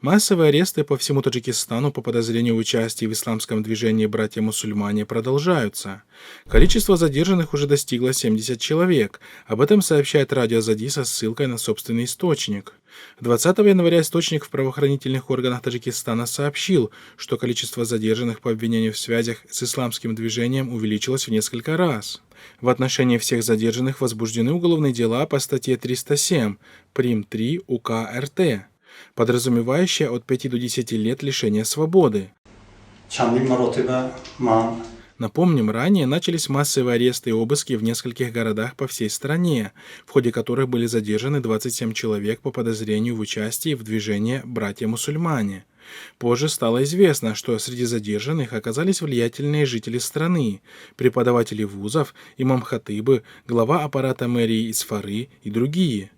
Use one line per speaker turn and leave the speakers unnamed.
Массовые аресты по всему Таджикистану по подозрению в участии в исламском движении «Братья-мусульмане» продолжаются. Количество задержанных уже достигло 70 человек. Об этом сообщает радио Азади со ссылкой на собственный источник. 20 января источник в правоохранительных органах Таджикистана сообщил, что количество задержанных по обвинению в связях с исламским движением увеличилось в несколько раз. В отношении всех задержанных возбуждены уголовные дела по статье 307 прим. 3 УК РТ, подразумевающая от 5 до 10 лет лишения свободы. Напомним, ранее начались массовые аресты и обыски в нескольких городах по всей стране, в ходе которых были задержаны 27 человек по подозрению в участии в движении «Братья-мусульмане». Позже стало известно, что среди задержанных оказались влиятельные жители страны, преподаватели вузов, имам-хатыбы, глава аппарата мэрии Исфары и другие.